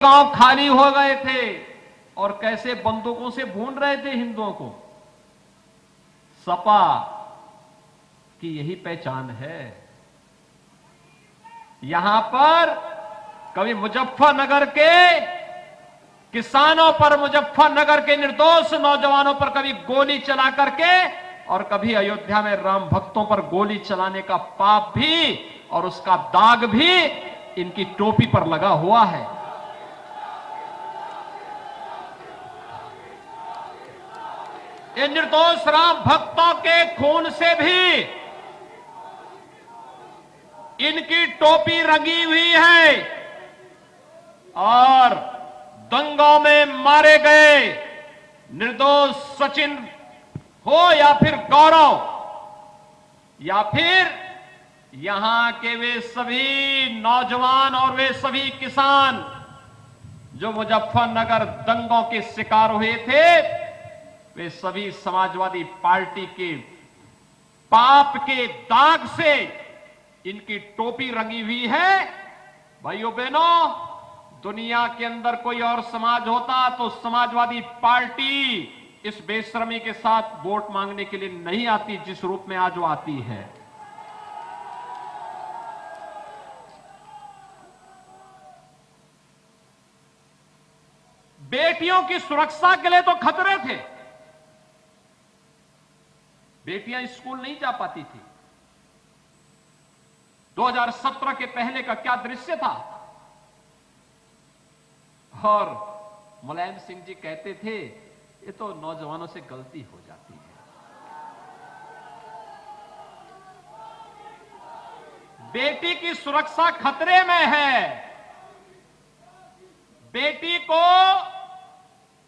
गांव खाली हो गए थे और कैसे बंदूकों से भून रहे थे हिंदुओं को। सपा की यही पहचान है। यहां पर कभी मुजफ्फरनगर के किसानों पर, मुजफ्फरनगर के निर्दोष नौजवानों पर कभी गोली चला करके, और कभी अयोध्या में राम भक्तों पर गोली चलाने का पाप भी और उसका दाग भी इनकी टोपी पर लगा हुआ है। ये निर्दोष राम भक्तों के खून से भी इनकी टोपी रंगी हुई है। और दंगों में मारे गए निर्दोष सचिन हो या फिर गौरव या फिर यहां के वे सभी नौजवान और वे सभी किसान जो मुजफ्फरनगर दंगों के शिकार हुए थे, वे सभी समाजवादी पार्टी के पाप के दाग से इनकी टोपी रंगी हुई है। भाइयों बहनों, दुनिया के अंदर कोई और समाज होता तो समाजवादी पार्टी इस बेशर्मी के साथ वोट मांगने के लिए नहीं आती जिस रूप में आज वो आती है। बेटियों की सुरक्षा के लिए तो खतरे थे। बेटियां स्कूल नहीं जा पाती थी। 2017 के पहले का क्या दृश्य था। और मुलायम सिंह जी कहते थे ये तो नौजवानों से गलती हो जाती है। बेटी की सुरक्षा खतरे में है। बेटी को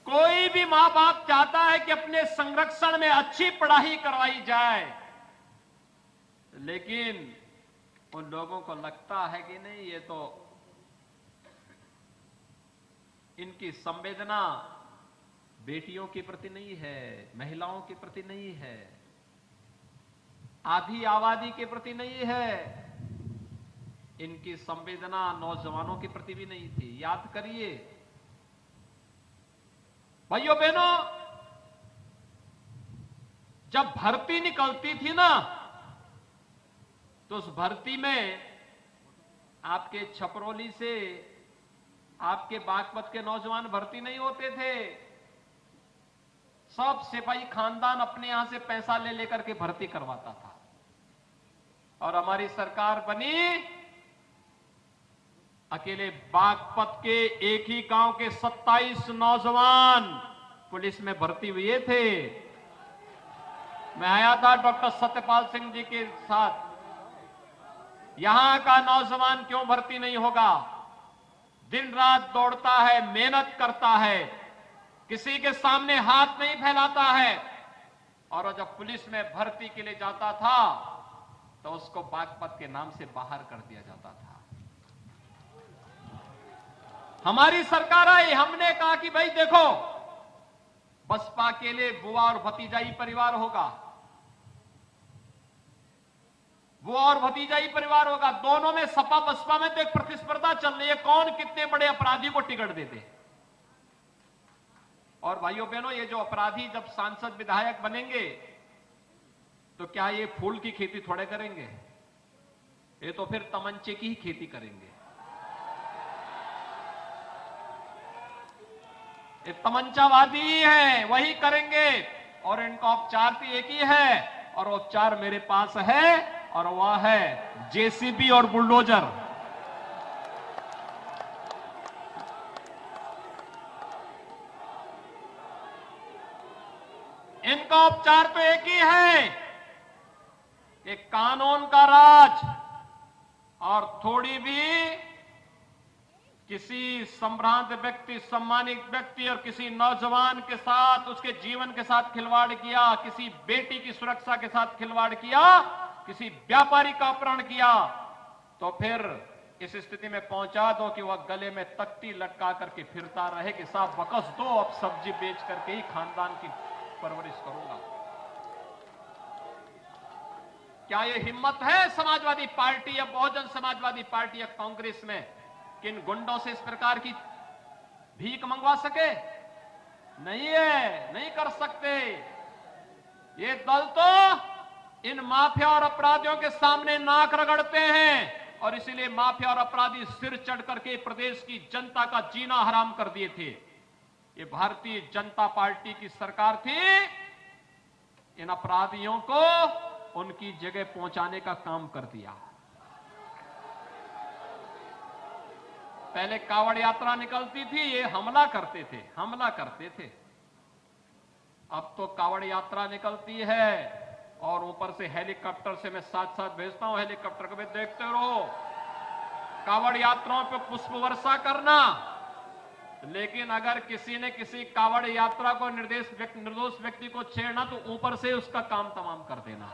कोई भी मां बाप चाहता है कि अपने संरक्षण में अच्छी पढ़ाई करवाई जाए, लेकिन उन लोगों को लगता है कि नहीं, ये तो इनकी संवेदना बेटियों के प्रति नहीं है, महिलाओं के प्रति नहीं है, आधी आबादी के प्रति नहीं है, इनकी संवेदना नौजवानों के प्रति भी नहीं थी। याद करिए भाइयों बहनों, जब भर्ती निकलती थी ना, तो उस भर्ती में आपके छपरौली से, आपके बागपत के नौजवान भर्ती नहीं होते थे। सब सिपाही खानदान अपने यहां से पैसा ले लेकर के भर्ती करवाता था। और हमारी सरकार बनी, अकेले बागपत के एक ही गांव के 27 नौजवान पुलिस में भर्ती हुए थे। मैं आया था डॉक्टर सत्यपाल सिंह जी के साथ। यहां का नौजवान क्यों भर्ती नहीं होगा? दिन रात दौड़ता है, मेहनत करता है, किसी के सामने हाथ नहीं फैलाता है, और जब पुलिस में भर्ती के लिए जाता था तो उसको बागपत के नाम से बाहर कर दिया जाता था। हमारी सरकार आई, हमने कहा कि भाई देखो, बसपा के लिए बुआ और भतीजाई परिवार होगा, वो और भतीजाई परिवार होगा। दोनों में, सपा बसपा में तो एक प्रतिस्पर्धा चल रही है, कौन कितने बड़े अपराधी को टिकट देते। और भाइयों बहनों, ये जो अपराधी जब सांसद विधायक बनेंगे तो क्या ये फूल की खेती थोड़े करेंगे, ये तो फिर तमंचे की ही खेती करेंगे। ये तमंचावादी ही है, वही करेंगे। और इनका उपचार तो एक ही है, और उपचार मेरे पास है, और वह है जेसीबी और बुलडोजर। इनका उपचार तो एक ही है कि कानून का राज, और थोड़ी भी किसी संभ्रांत व्यक्ति, सम्मानित व्यक्ति और किसी नौजवान के साथ, उसके जीवन के साथ खिलवाड़ किया, किसी बेटी की सुरक्षा के साथ खिलवाड़ किया, किसी व्यापारी का अपहरण किया, तो फिर इस स्थिति में पहुंचा दो कि वह गले में तख्ती लटका करके फिरता रहे कि साहब बकस दो, अब सब्जी बेच करके ही खानदान की परवरिश करूंगा। क्या यह हिम्मत है समाजवादी पार्टी या बहुजन समाजवादी पार्टी या कांग्रेस में कि इन गुंडों से इस प्रकार की भीख मंगवा सके? नहीं है, नहीं कर सकते। ये दल तो इन माफिया और अपराधियों के सामने नाक रगड़ते हैं और इसीलिए माफिया और अपराधी सिर चढ़ करके प्रदेश की जनता का जीना हराम कर दिए थे। ये भारतीय जनता पार्टी की सरकार थी। इन अपराधियों को उनकी जगह पहुंचाने का काम कर दिया। पहले कावड़ यात्रा निकलती थी, ये हमला करते थे। अब तो कावड़ यात्रा निकलती है और ऊपर से हेलीकॉप्टर से मैं साथ साथ भेजता हूं, हेलीकॉप्टर को भी देखते रहो। कावड़ यात्राओं पे पुष्प वर्षा करना, लेकिन अगर किसी ने किसी कावड़ यात्रा को निर्दोष व्यक्ति को छेड़ना तो ऊपर से उसका काम तमाम कर देना।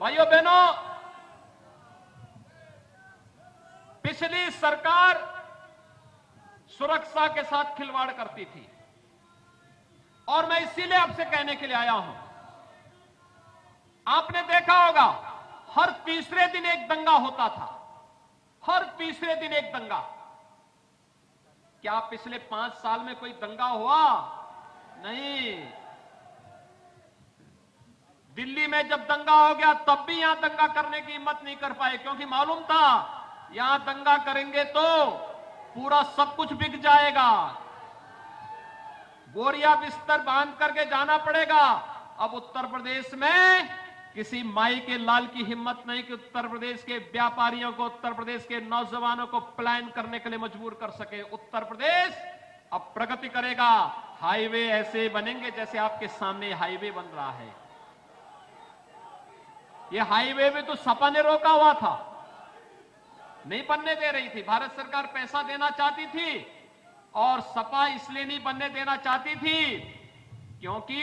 भाइयों बहनों, पिछली सरकार सुरक्षा के साथ खिलवाड़ करती थी और मैं इसीलिए आपसे कहने के लिए आया हूं। आपने देखा होगा हर तीसरे दिन एक दंगा होता था, हर तीसरे दिन एक दंगा। क्या पिछले 5 साल में कोई दंगा हुआ? नहीं। दिल्ली में जब दंगा हो गया तब भी यहां दंगा करने की हिम्मत नहीं कर पाए, क्योंकि मालूम था यहां दंगा करेंगे तो पूरा सब कुछ बिक जाएगा, बोरिया बिस्तर बांध करके जाना पड़ेगा। अब उत्तर प्रदेश में किसी माई के लाल की हिम्मत नहीं कि उत्तर प्रदेश के व्यापारियों को, उत्तर प्रदेश के नौजवानों को पलायन करने के लिए मजबूर कर सके। उत्तर प्रदेश अब प्रगति करेगा, हाईवे ऐसे बनेंगे जैसे आपके सामने हाईवे बन रहा है। ये हाईवे में तो सपा ने रोका हुआ था, नहीं बनने दे रही थी। भारत सरकार पैसा देना चाहती थी और सपा इसलिए नहीं बनने देना चाहती थी क्योंकि